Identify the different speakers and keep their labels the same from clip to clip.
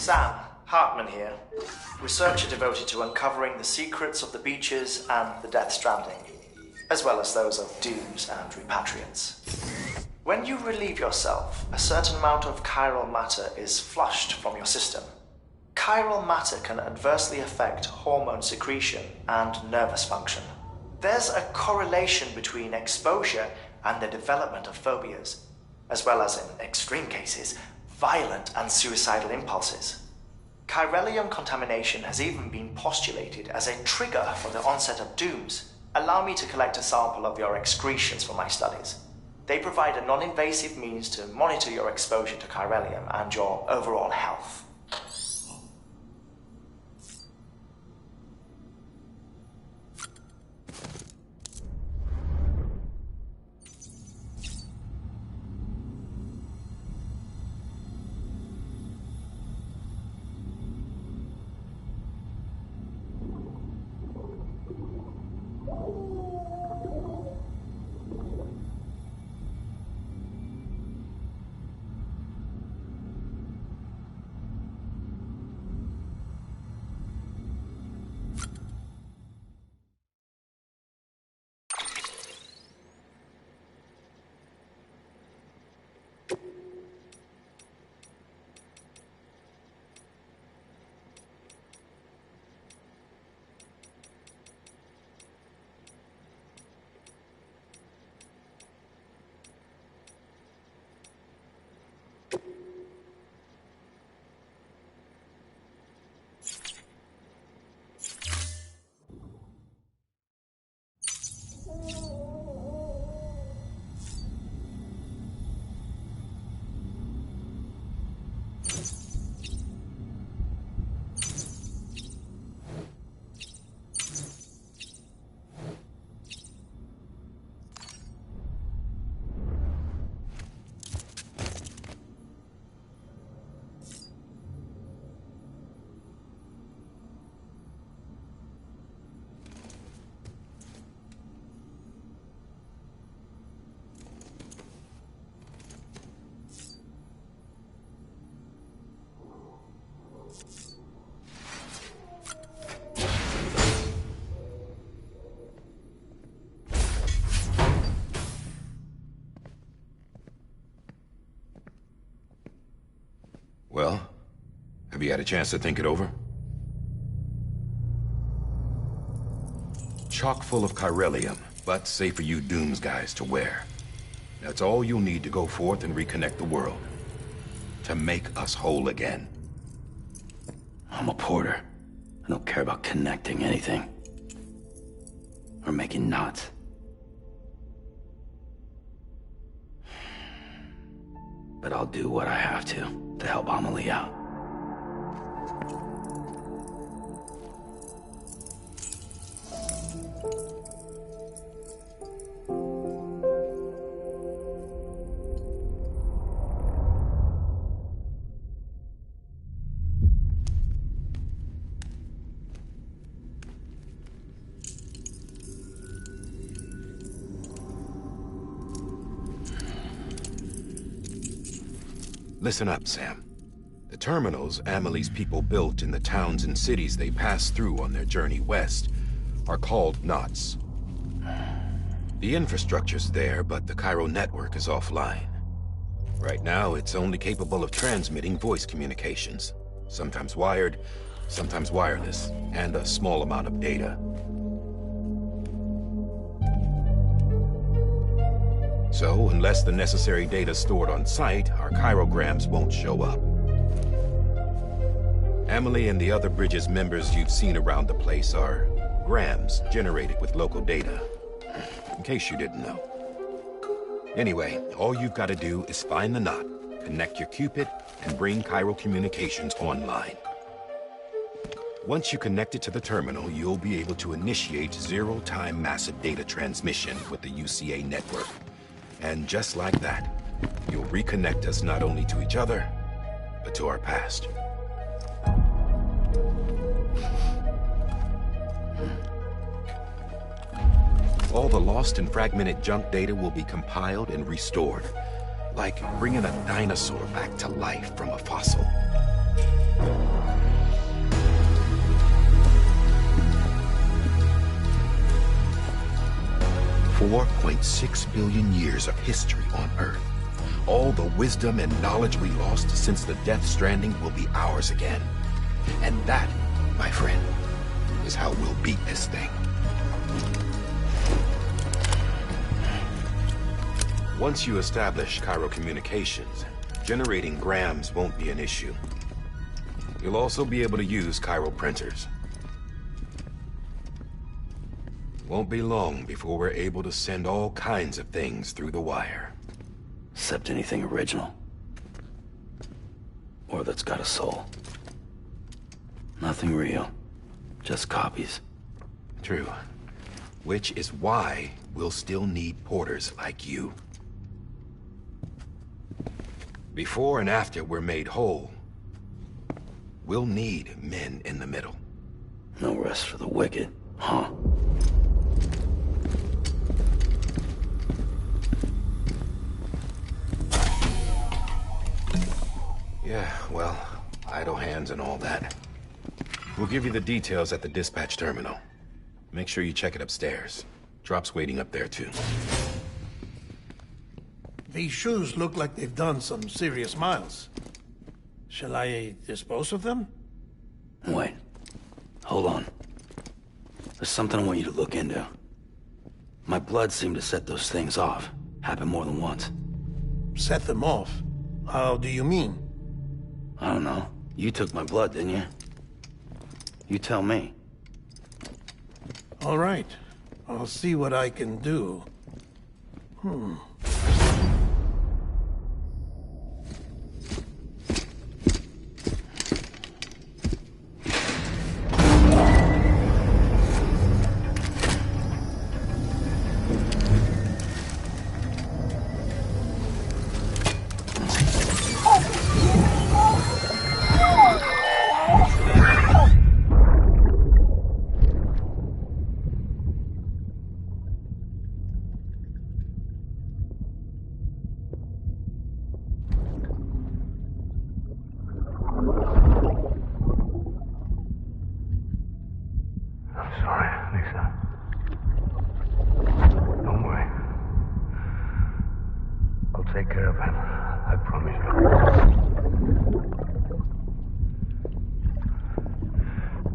Speaker 1: Sam Hartman here, researcher devoted to uncovering the secrets of the beaches and the Death Stranding, as well as those of dooms and repatriants. When you relieve yourself, a certain amount of chiral matter is flushed from your system. Chiral matter can adversely affect hormone secretion and nervous function. There's a correlation between exposure and the development of phobias, as well as, in extreme cases, violent and suicidal impulses. Chiralium contamination has even been postulated as a trigger for the onset of dooms. Allow me to collect a sample of your excretions for my studies. They provide a non-invasive means to monitor your exposure to chiralium and your overall health.
Speaker 2: Well, have you had a chance to think it over? Chock full of chiralium, but safe for you Dooms guys to wear. That's all you'll need to go forth and reconnect the world. To make us whole again.
Speaker 3: I'm a porter. I don't care about connecting anything. Or making knots. But I'll do what I have to help Amelie out.
Speaker 2: Listen up, Sam. The terminals Amelie's people built in the towns and cities they passed through on their journey west are called knots. The infrastructure's there, but the chiral network is offline. Right now, it's only capable of transmitting voice communications. Sometimes wired, sometimes wireless, and a small amount of data. So, unless the necessary data stored on site, our chirograms won't show up. Amelie and the other Bridges members you've seen around the place are grams generated with local data. In case you didn't know. Anyway, all you've got to do is find the knot, connect your Cupid, and bring chiral communications online. Once you connect it to the terminal, you'll be able to initiate zero-time massive data transmission with the UCA network. And just like that, you'll reconnect us not only to each other, but to our past. All the lost and fragmented junk data will be compiled and restored, like bringing a dinosaur back to life from a fossil. 4.6 billion years of history on Earth. All the wisdom and knowledge we lost since the Death Stranding will be ours again. And that, my friend, is how we'll beat this thing. Once you establish Cairo communications, generating grams won't be an issue. You'll also be able to use Cairo printers. Won't be long before we're able to send all kinds of things through the wire.
Speaker 3: Except anything original. Or that's got a soul. Nothing real. Just copies.
Speaker 2: True. Which is why we'll still need porters like you. Before and after we're made whole, we'll need men in the middle.
Speaker 3: No rest for the wicked, huh?
Speaker 2: Yeah, well, idle hands and all that. We'll give you the details at the dispatch terminal. Make sure you check it upstairs. Drop's waiting up there, too.
Speaker 4: These shoes look like they've done some serious miles. Shall I dispose of them?
Speaker 3: Wait. Hold on. There's something I want you to look into. My blood seemed to set those things off. Happened more than once.
Speaker 4: Set them off? How do you mean?
Speaker 3: I don't know. You took my blood, didn't you? You tell me.
Speaker 4: All right. I'll see what I can do.
Speaker 5: Take care of him. I promise you.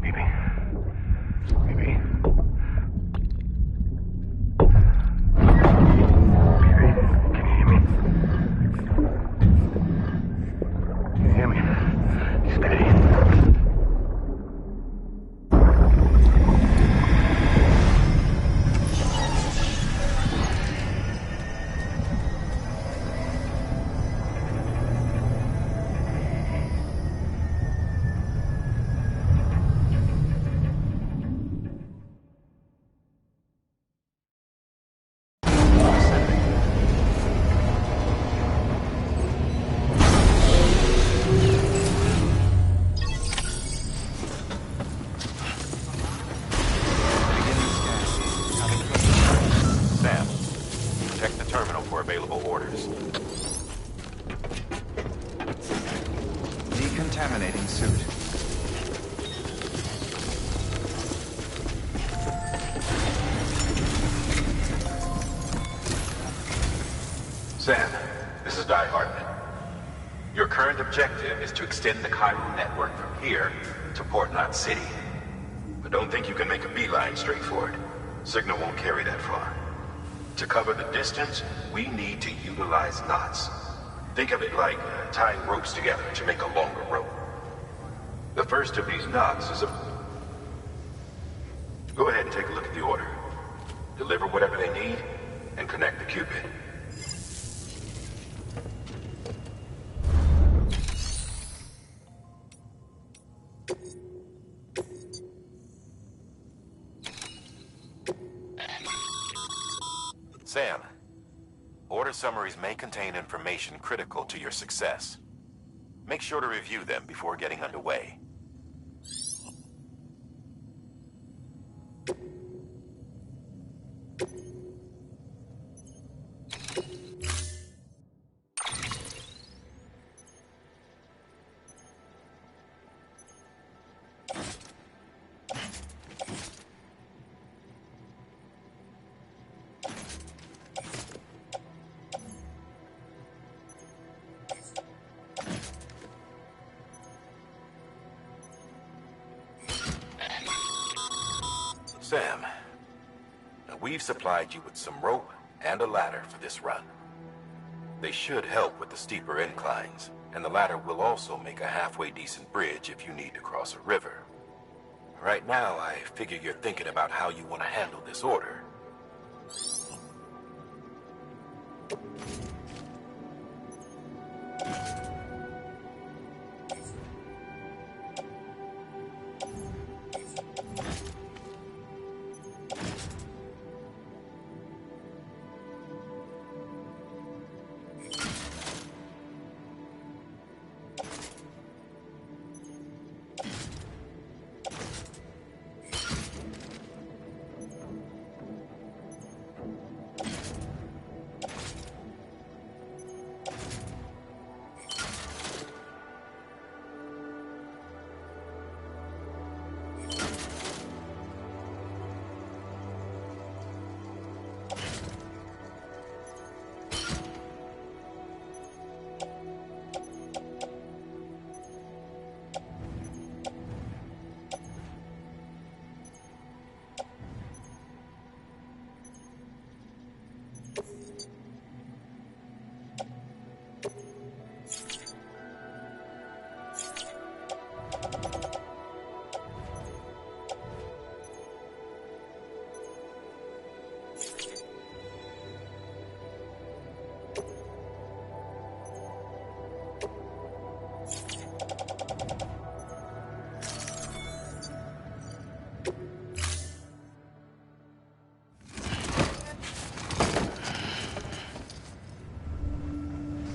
Speaker 5: Baby. Baby. Baby, can you hear me? Can you hear me? Steady.
Speaker 6: Decontaminating suit.
Speaker 2: Sam, this is Die Hartman. Your current objective is to extend the Cairo network from here to Port Knot City. But don't think you can make a beeline straight for it. Signal won't carry that far. To cover the distance, we need to utilize knots. Think of it like tying ropes together to make a longer rope. The first of these knots is a... Go ahead and take a look at the order. Deliver whatever they need, and connect the Cupid. Sam, order summaries may contain information critical to your success. Make sure to review them before getting underway. We've supplied you with some rope and a ladder for this run. They should help with the steeper inclines, and the ladder will also make a halfway decent bridge if you need to cross a river. Right now, I figure you're thinking about how you want to handle this order.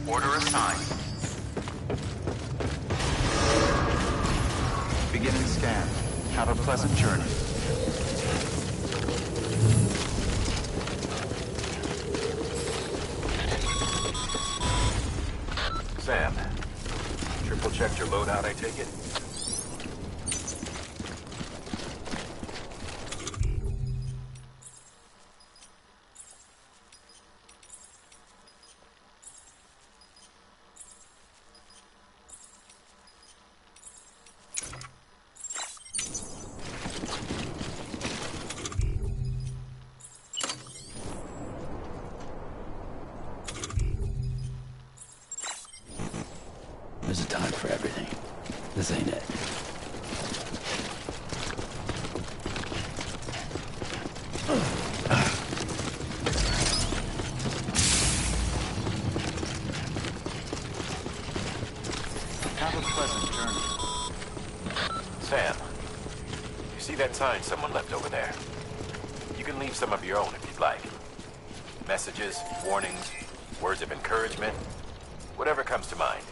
Speaker 6: Order assigned. Beginning scan. Have a pleasant journey.
Speaker 2: Sam, triple checked your loadout, I take it?
Speaker 3: There's a time for everything. This ain't it.
Speaker 6: Have a pleasant journey.
Speaker 2: Sam, you see that sign someone left over there? You can leave some of your own if you'd like. Messages, warnings, words of encouragement, whatever comes to mind.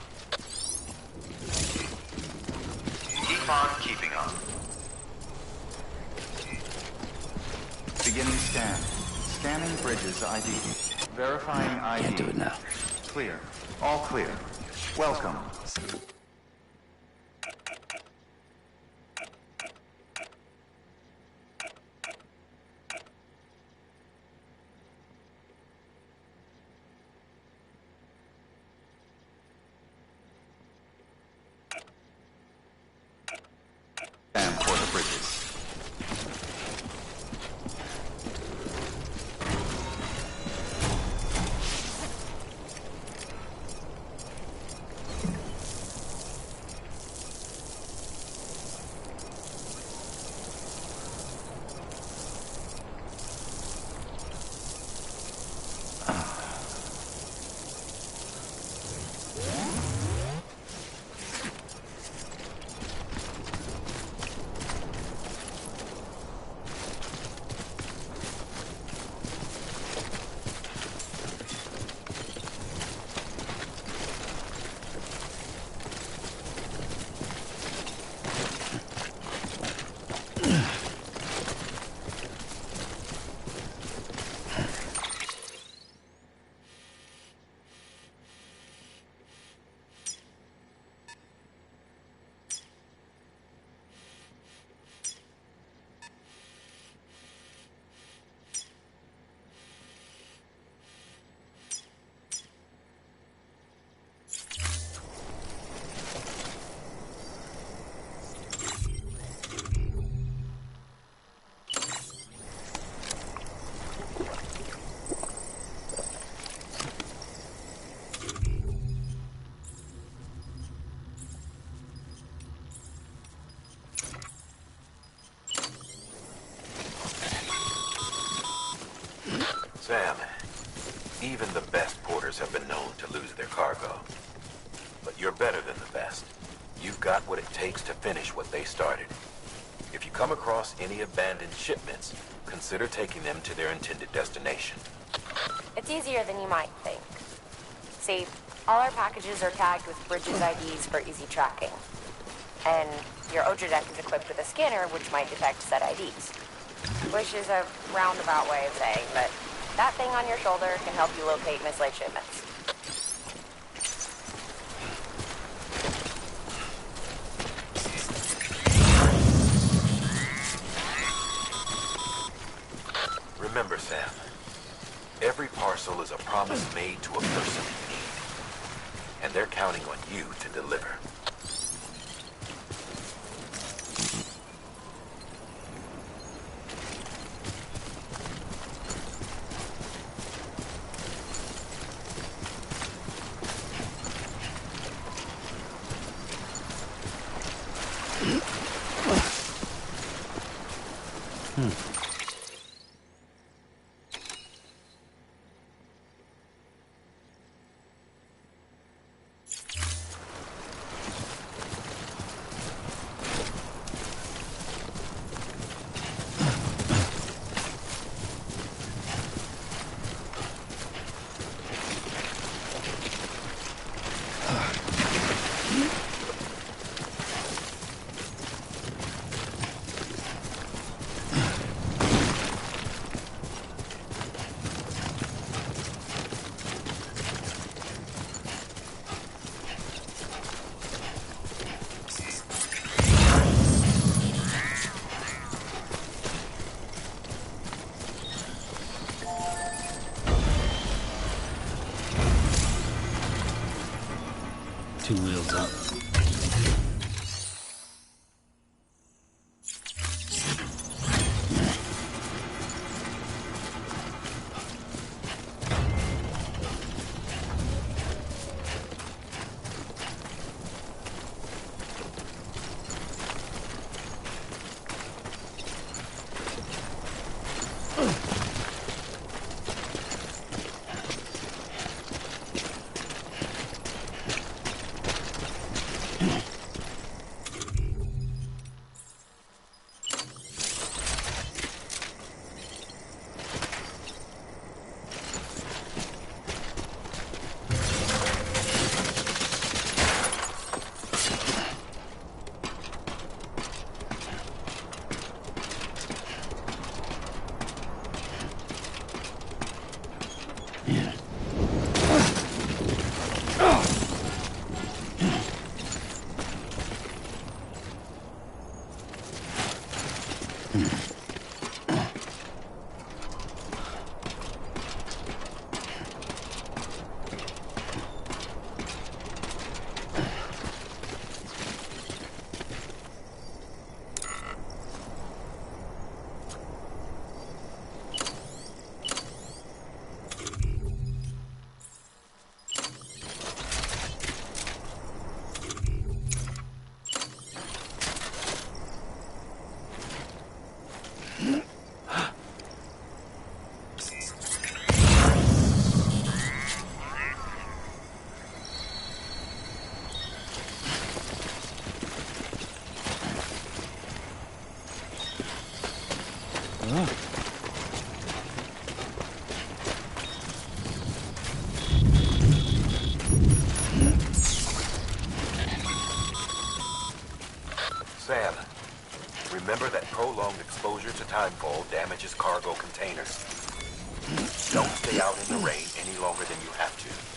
Speaker 6: Keep on keeping on. Beginning scan. Scanning Bridges ID. Verifying ID.
Speaker 3: Can't do it now.
Speaker 6: Clear. All clear. Welcome. And for the bridges.
Speaker 2: Sam, even the best porters have been known to lose their cargo. But you're better than the best. You've got what it takes to finish what they started. If you come across any abandoned shipments, consider taking them to their intended destination.
Speaker 7: It's easier than you might think. See, all our packages are tagged with Bridges IDs for easy tracking. And your Oja deck is equipped with a scanner which might detect said IDs. Which is a roundabout way of saying, but that thing on your shoulder can help you locate mislaid shipments.
Speaker 2: Remember, Sam, every parcel is a promise made to a person in need. And they're counting on you to deliver.
Speaker 3: Two wheels up.
Speaker 2: Sam, remember that prolonged exposure to timefall damages cargo containers. Don't stay out in the rain any longer than you have to.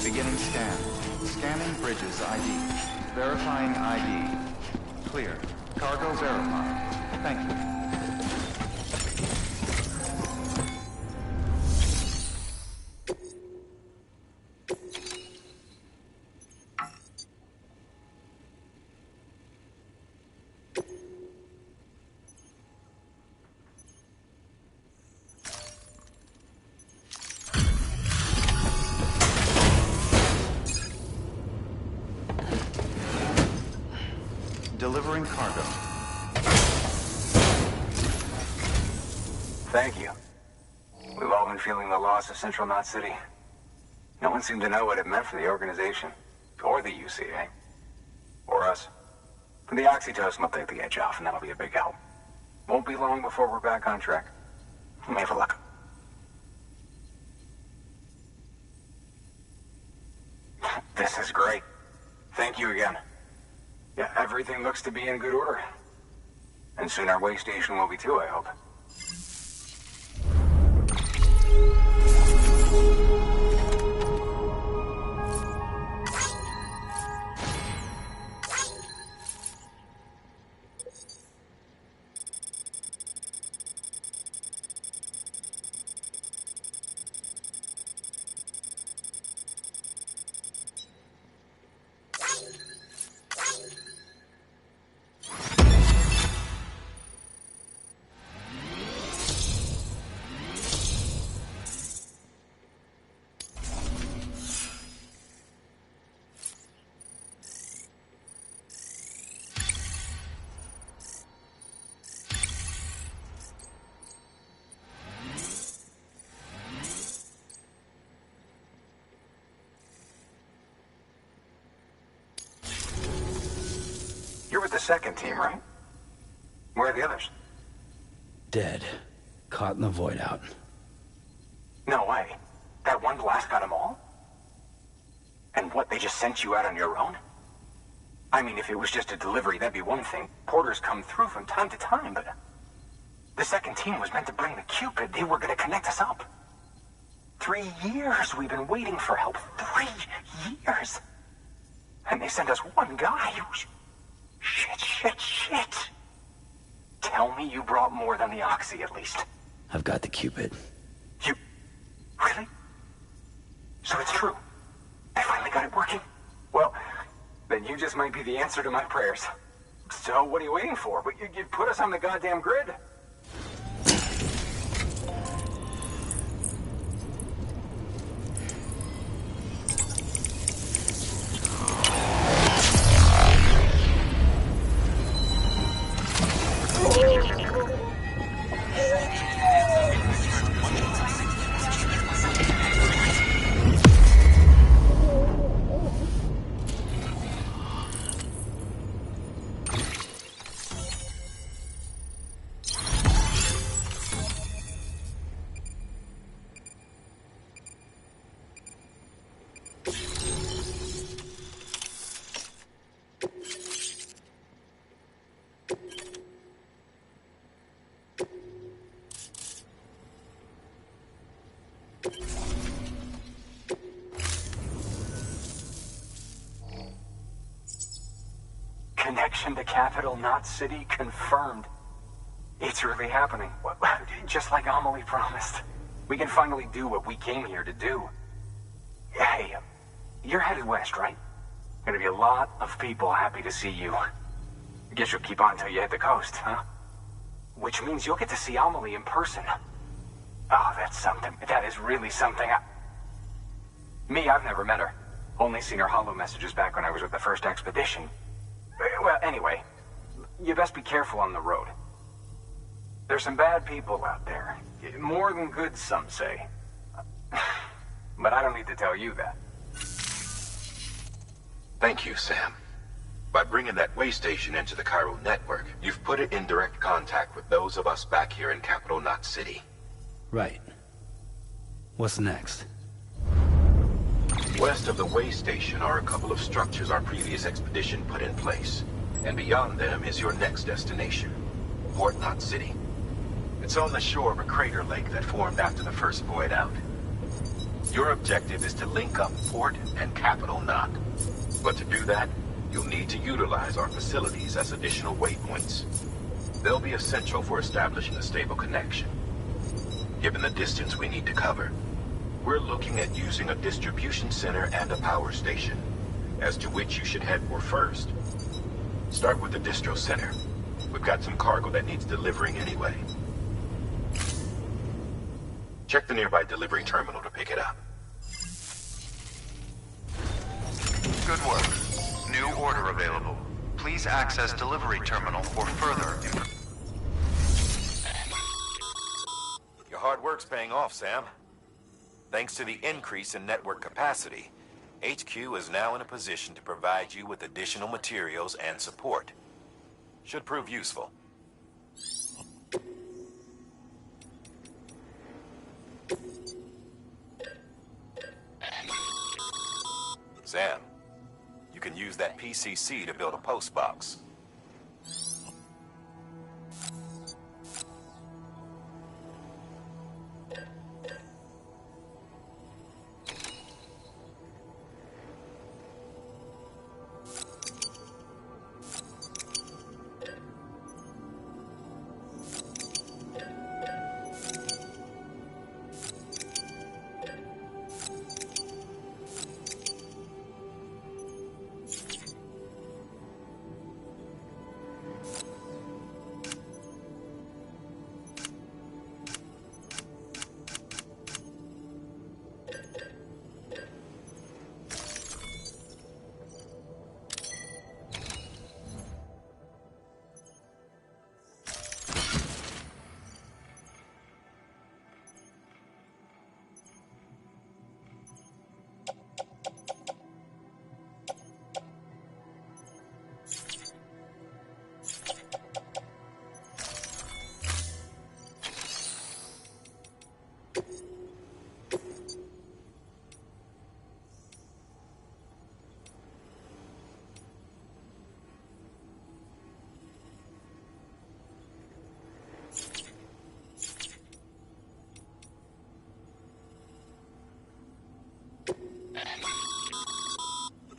Speaker 6: Beginning scan. Scanning Bridges ID. Verifying ID. Clear. Cargo verified. Thank you. Delivering cargo.
Speaker 8: Thank you. We've all been feeling the loss of Central Knot City. No one seemed to know what it meant for the organization, or the UCA, or us. The oxytocin will take the edge off, and that'll be a big help. Won't be long before we're back on track. May have luck. This is great. Thank you again. Yeah, everything looks to be in good order. And soon our way station will be too, I hope. You're with the second team, right? Where are the others?
Speaker 3: Dead. Caught in the void out.
Speaker 8: No way. That one blast got them all? And what, they just sent you out on your own? I mean, if it was just a delivery, that'd be one thing. Porters come through from time to time, but... The second team was meant to bring the Cupid. They were gonna connect us up. 3 years we've been waiting for help. 3 years! And they sent us one guy. Shit. Tell me you brought more than the Oxy, at least.
Speaker 3: I've got the Cupid.
Speaker 8: You... Really? So it's true. You just might be the answer to my prayers. So, what are you waiting for? You put us on the goddamn grid. Connection to capital, not city, confirmed. It's really happening. Just like Amelie promised. We can finally do what we came here to do. Hey, you're headed west, right? Gonna be a lot of people happy to see you. Guess you'll keep on until you hit the coast, huh? Which means you'll get to see Amelie in person. Oh, that's something. That is really something. I've never met her. Only seen her holo messages back when I was with the first expedition. Well, anyway, you best be careful on the road. There's some bad people out there. More than good, some say. But I don't need to tell you that.
Speaker 2: Thank you, Sam. By bringing that way station into the Cairo network, you've put it in direct contact with those of us back here in Capital Knot City.
Speaker 3: Right. What's next?
Speaker 2: West of the way station are a couple of structures our previous expedition put in place. And beyond them is your next destination, Port Knot City. It's on the shore of a crater lake that formed after the first void out. Your objective is to link up Port and Capital Knot. But to do that, you'll need to utilize our facilities as additional waypoints. They'll be essential for establishing a stable connection. Given the distance we need to cover, we're looking at using a distribution center and a power station, as to which you should head for first. Start with the distro center. We've got some cargo that needs delivering anyway. Check the nearby delivery terminal to pick it up.
Speaker 6: Good work. New order available. Please access delivery terminal for further information.
Speaker 2: Your hard work's paying off, Sam. Thanks to the increase in network capacity, HQ is now in a position to provide you with additional materials and support. Should prove useful. Sam, you can use that PCC to build a post box.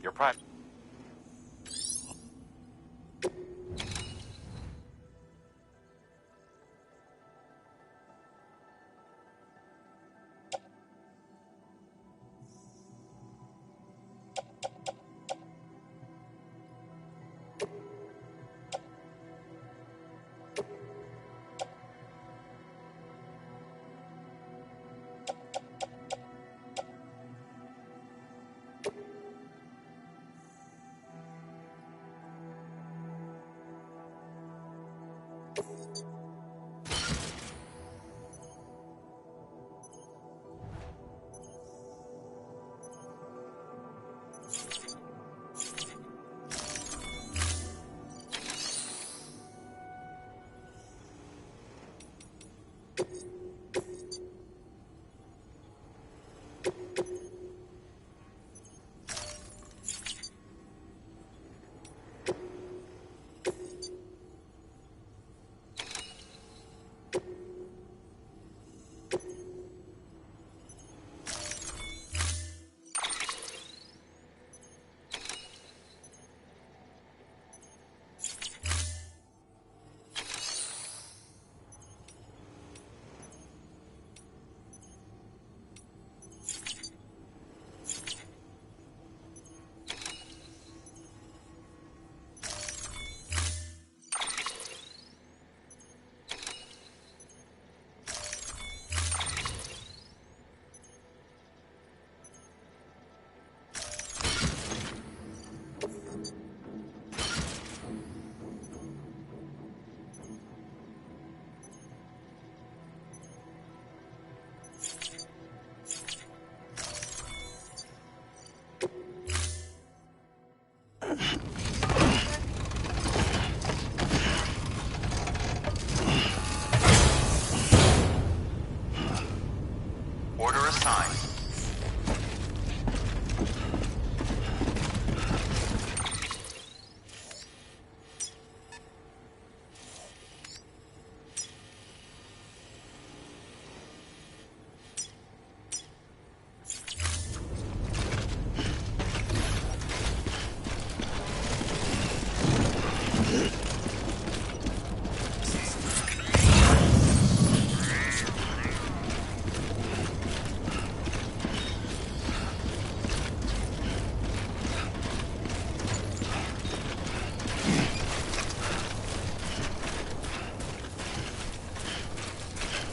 Speaker 2: Your prime.
Speaker 6: assigned.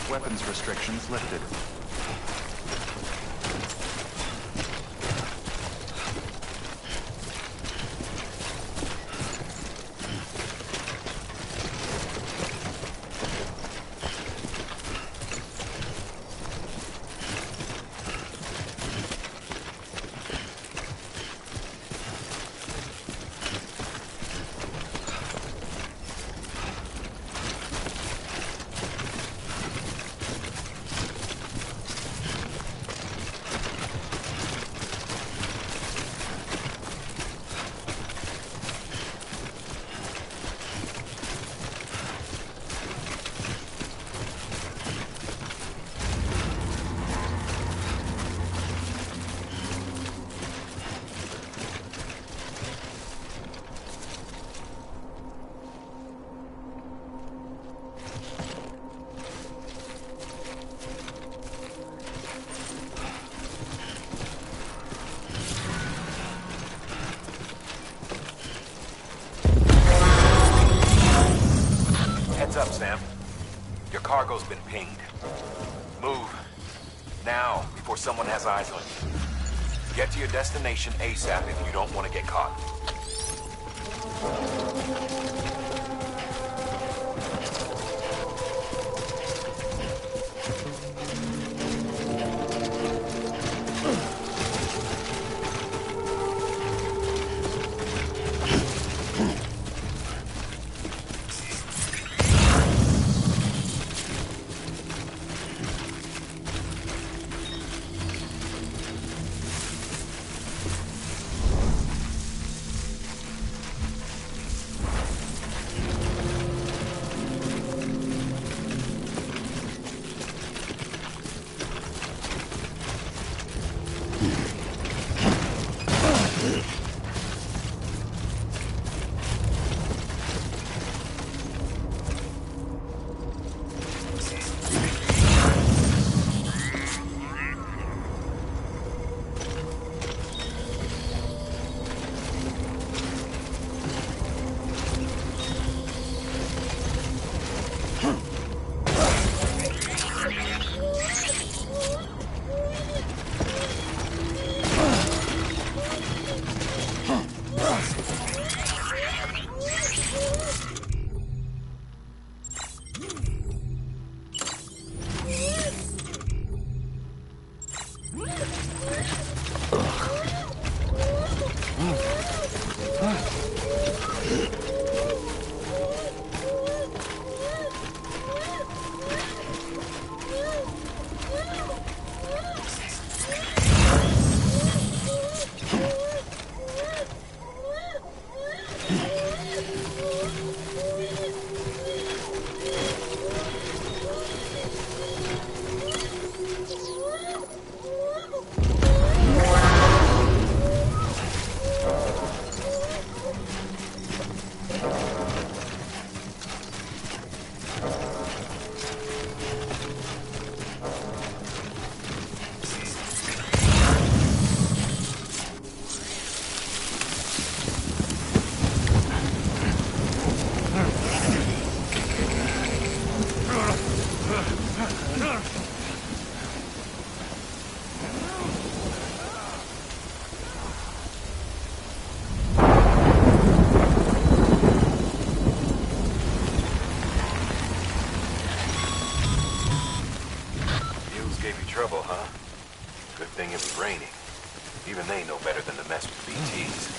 Speaker 6: Weapons restrictions lifted.
Speaker 2: Heads up, Sam. Your cargo's been pinged. Move. Now, before someone has eyes on you. Get to your destination ASAP if you don't want to get caught. Trouble, huh? Good thing it was raining. Even they know better than to mess with BTs.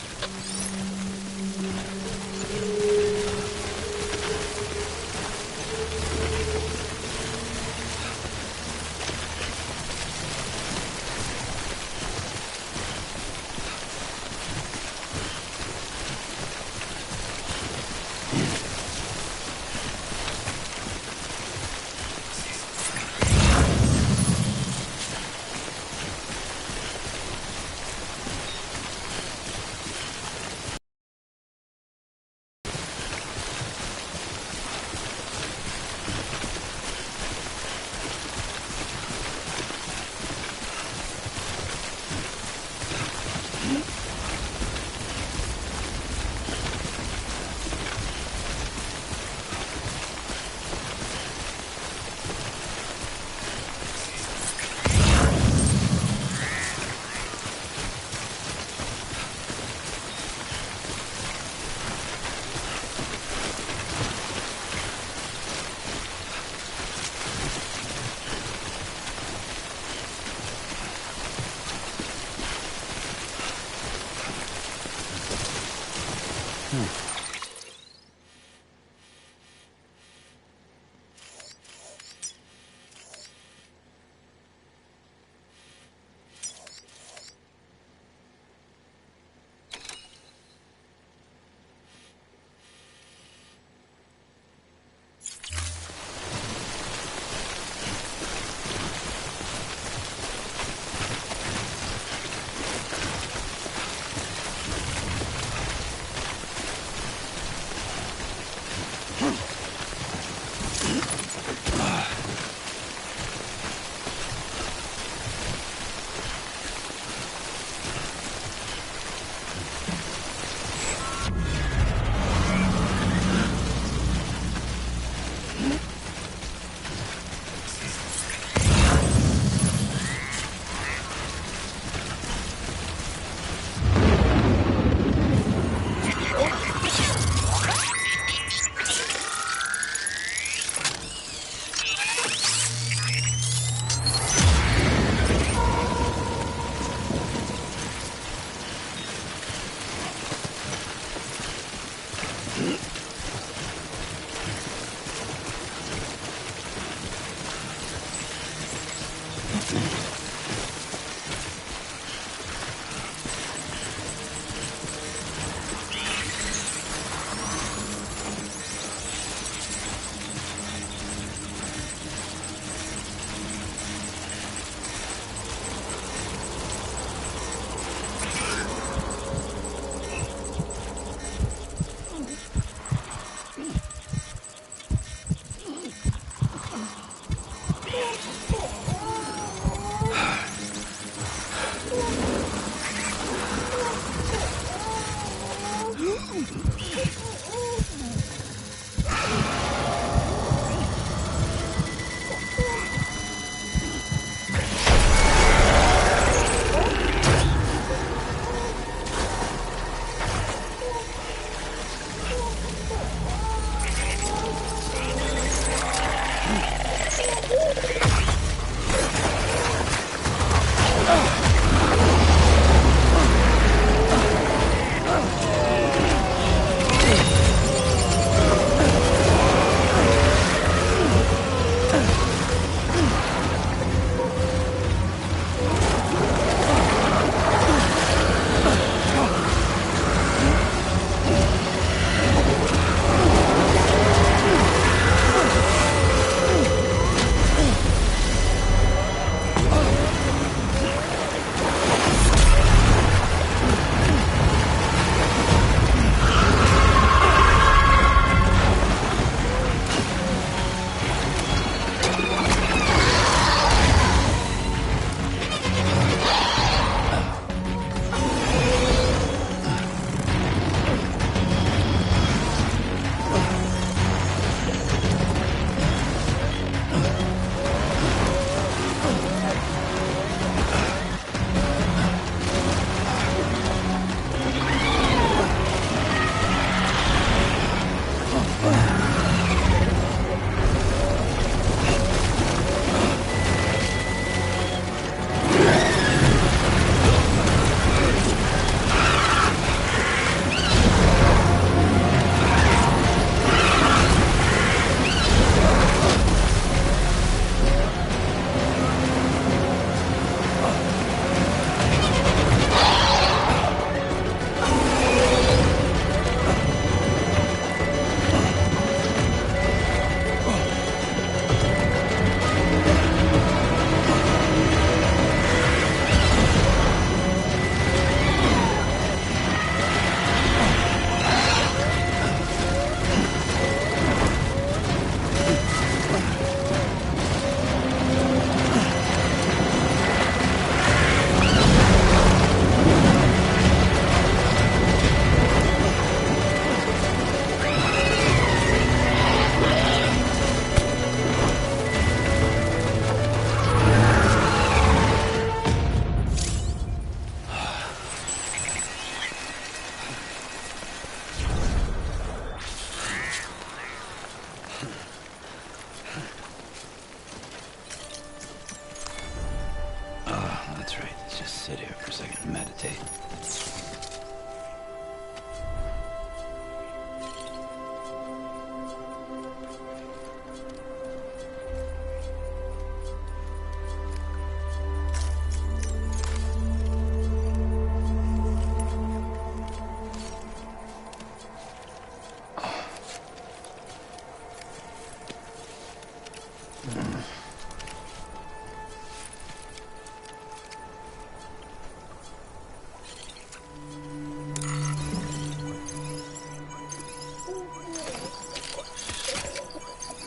Speaker 3: That's right. Let's just sit here for a second and meditate.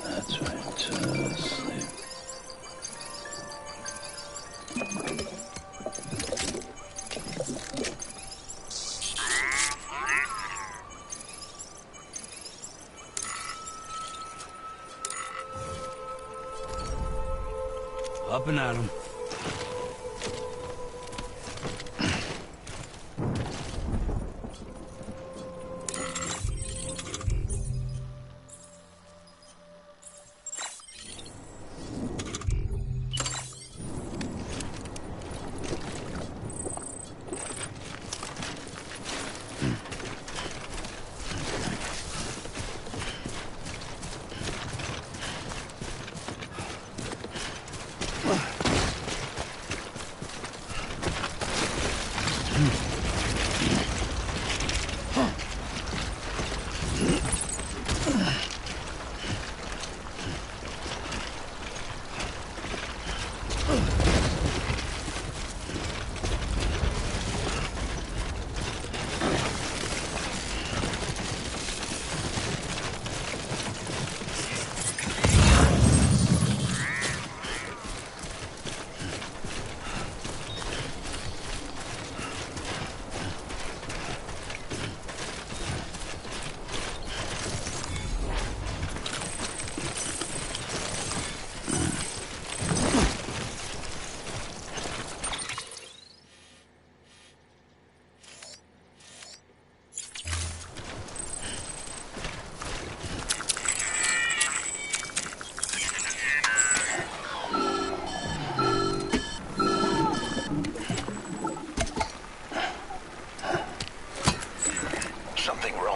Speaker 3: That's right. Just sleep. Up and at 'em.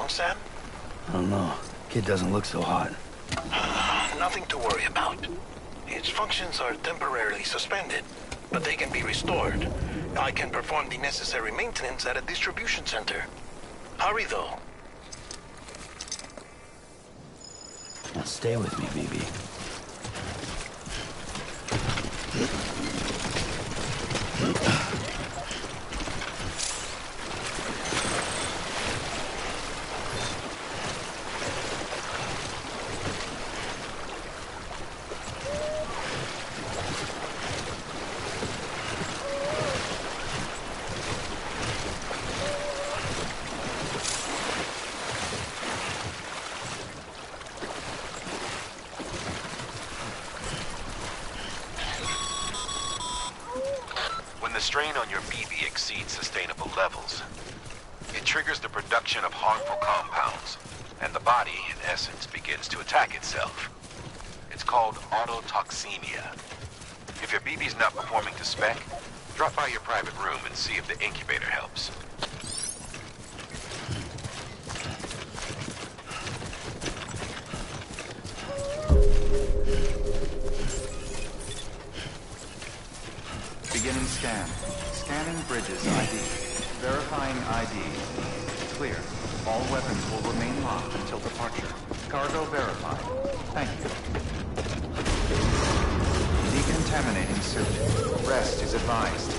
Speaker 9: Sam?
Speaker 3: I don't know. Kid doesn't look so hot.
Speaker 9: Nothing to worry about. Its functions are temporarily suspended, but they can be restored. I can perform the necessary maintenance at a distribution center. Hurry, though.
Speaker 3: Now stay with me, BB.
Speaker 2: The strain on your BB exceeds sustainable levels. It triggers the production of harmful compounds, and the body, in essence, begins to attack itself. It's called autotoxemia. If your BB's not performing to spec, drop by your private room and see if the incubator helps.
Speaker 6: Beginning scan. Scanning Bridges ID. Verifying ID. Clear. All weapons will remain locked until departure. Cargo verified. Thank you. Decontaminating suit. Rest is advised.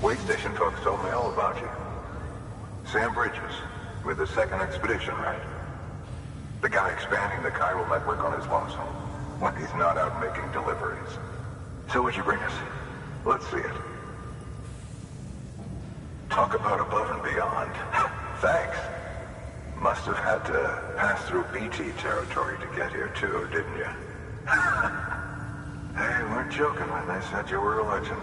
Speaker 5: Wait station folks told me all about you. Sam Bridges,
Speaker 10: With the second expedition, right? The guy expanding the chiral network on his lonesome. When he's not out making deliveries. So what'd you bring us? Let's see it. Talk about above and beyond. Thanks. Must have had to pass through BT territory to get here too, didn't you? They weren't joking when they said you were a legend.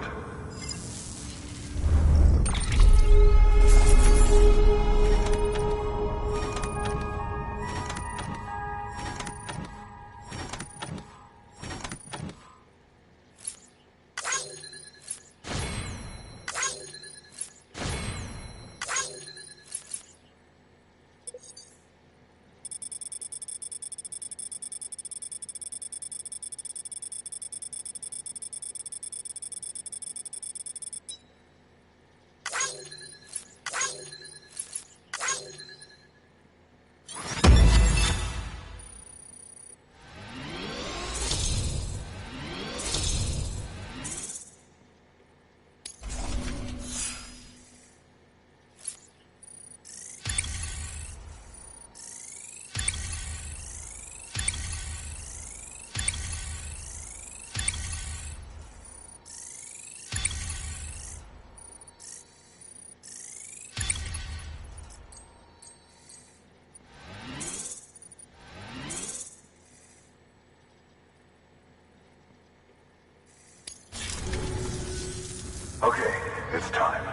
Speaker 10: Okay, it's time.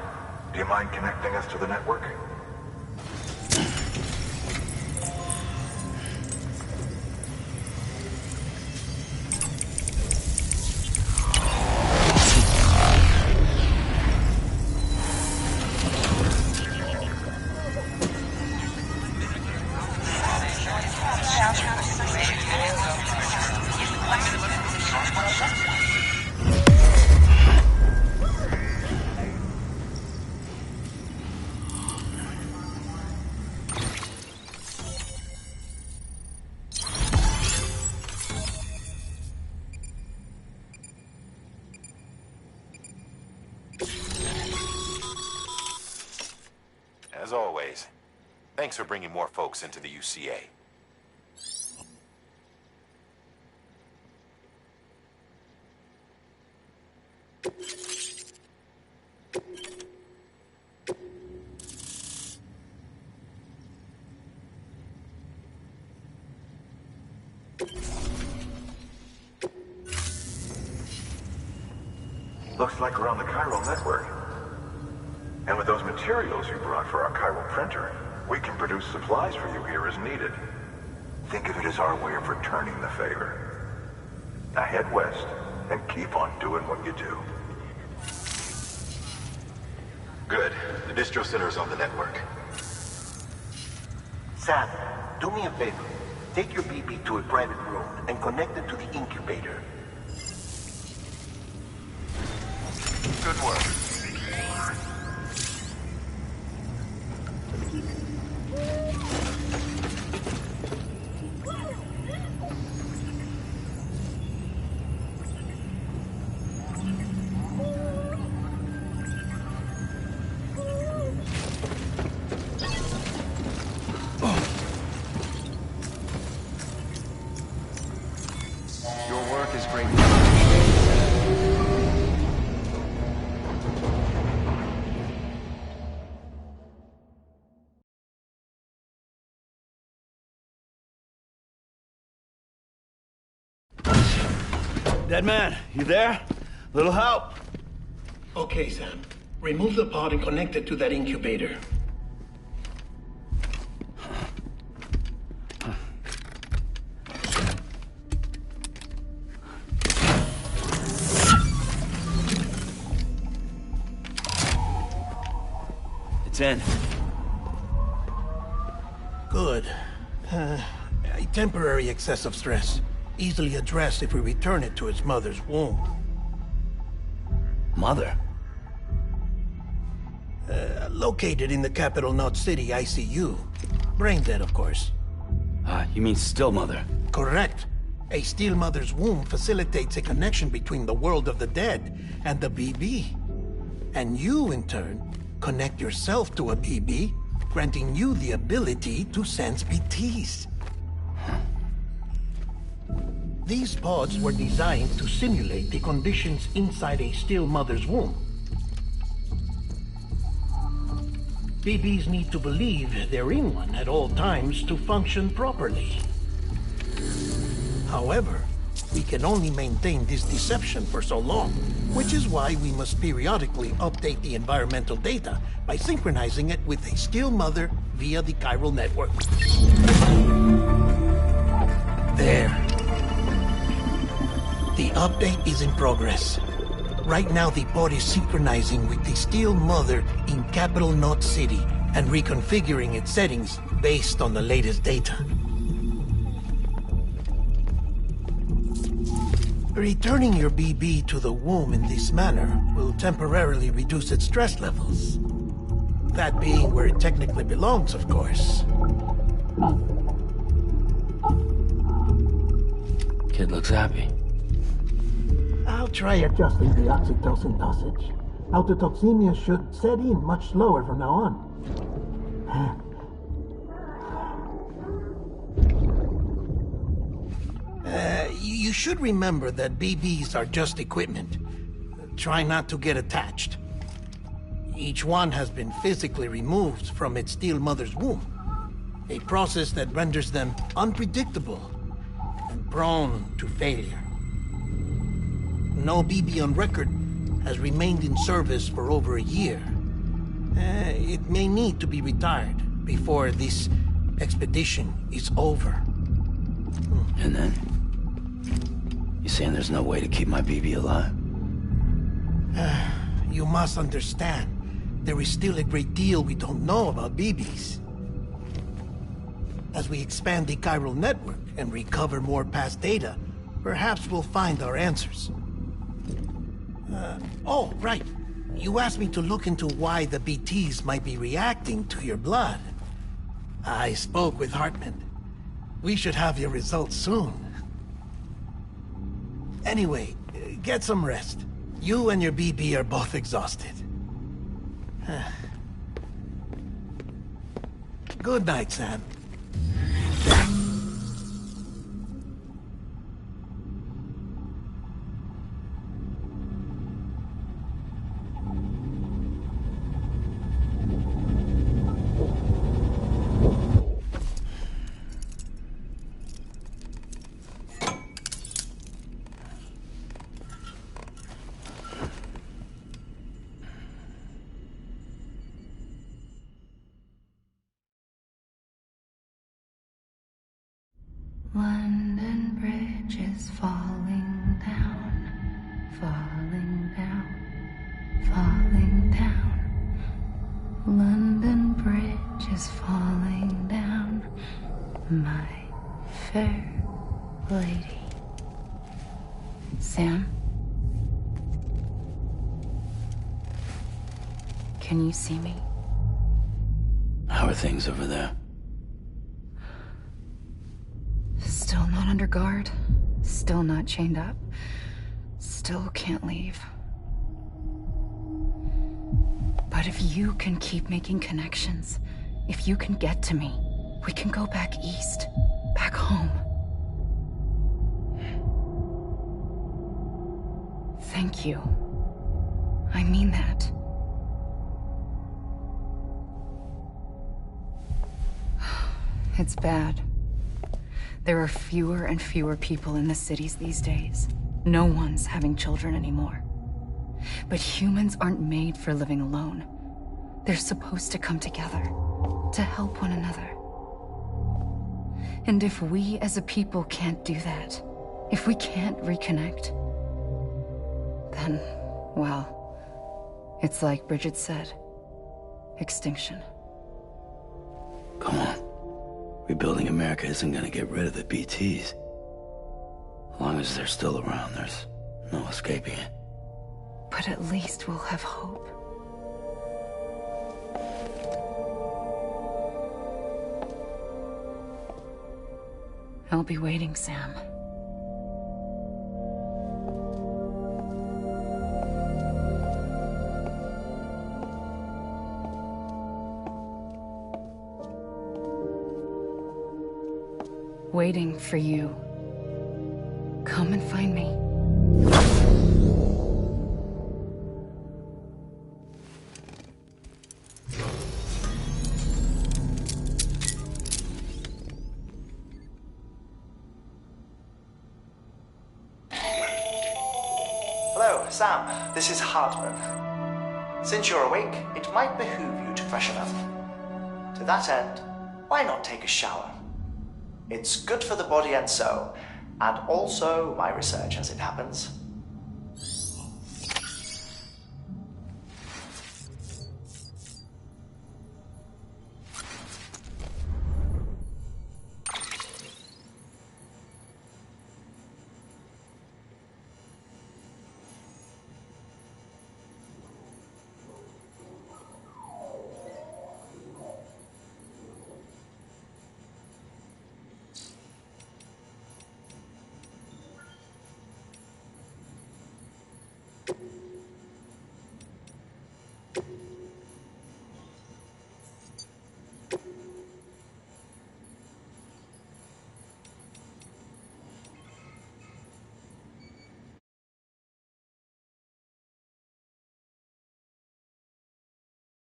Speaker 10: Do you mind connecting us to the network?
Speaker 2: As always, thanks for bringing more folks into the UCA.
Speaker 10: Looks like we're on the chiral network. And with those materials you brought for our chiral printer, we can produce supplies for you here as needed. Think of it as our way of returning the favor. Now head west and keep on doing what you do.
Speaker 2: Good. The distro center is on the network.
Speaker 9: Sam, do me a favor. Take your BB to a private room and connect it to the incubator. Good work. Your work is great.
Speaker 3: Dead man, you there? Little help?
Speaker 4: Okay, Sam. Remove the pod and connect it to that incubator.
Speaker 3: It's in.
Speaker 4: Good. A temporary excess of stress. Easily addressed if we return it to its mother's womb.
Speaker 3: Mother?
Speaker 4: Located in the capital Knot City ICU. Brain dead, of course.
Speaker 3: You mean still mother?
Speaker 4: Correct. A still mother's womb facilitates a connection between the world of the dead and the BB. And you, in turn, connect yourself to a BB granting you the ability to sense BTs. These pods were designed to simulate the conditions inside a still mother's womb. BBs need to believe they're in one at all times to function properly. However, we can only maintain this deception for so long, which is why we must periodically update the environmental data by synchronizing it with a still mother via the chiral network. There. The update is in progress. Right now, the pod is synchronizing with the still mother in Capital Knot City and reconfiguring its settings based on the latest data. Returning your BB to the womb in this manner will temporarily reduce its stress levels. That being where it technically belongs, of course.
Speaker 3: Kid looks happy.
Speaker 4: I'll try adjusting the oxytocin dosage. Autotoxemia should set in much slower from now on. You should remember that BBs are just equipment. Try not to get attached. Each one has been physically removed from its still mother's womb. A process that renders them unpredictable and prone to failure. No BB on record has remained in service for over a year. It may need to be retired before this expedition is over.
Speaker 3: And then? You saying there's no way to keep my BB alive?
Speaker 4: You must understand, there is still a great deal we don't know about BBs. As we expand the chiral network and recover more past data, perhaps we'll find our answers. Oh, right. You asked me to look into why the BTs might be reacting to your blood. I spoke with Hartman. We should have your results soon. Anyway, get some rest. You and your BB are both exhausted. Good night, Sam.
Speaker 11: London Bridge is falling down, falling down, falling down. London Bridge is falling down, my fair lady. Sam? Can you see me?
Speaker 3: How are things over there?
Speaker 11: Still not under guard, still not chained up, still can't leave. But if you can keep making connections, if you can get to me, we can go back east, back home. Thank you. I mean that. It's bad. There are fewer and fewer people in the cities these days. No one's having children anymore. But humans aren't made for living alone. They're supposed to come together, to help one another. And if we as a people can't do that, if we can't reconnect, then, well, it's like Bridget said, extinction.
Speaker 3: Come on. Rebuilding America isn't gonna get rid of the BTs. As long as they're still around, there's no escaping it.
Speaker 11: But at least we'll have hope. I'll be waiting, Sam. waiting for you. Come and find me.
Speaker 1: Hello, Sam. This is Hardman. Since you're awake, it might behoove you to freshen up. To that end, why not take a shower? It's good for the body and soul, and also my research as it happens.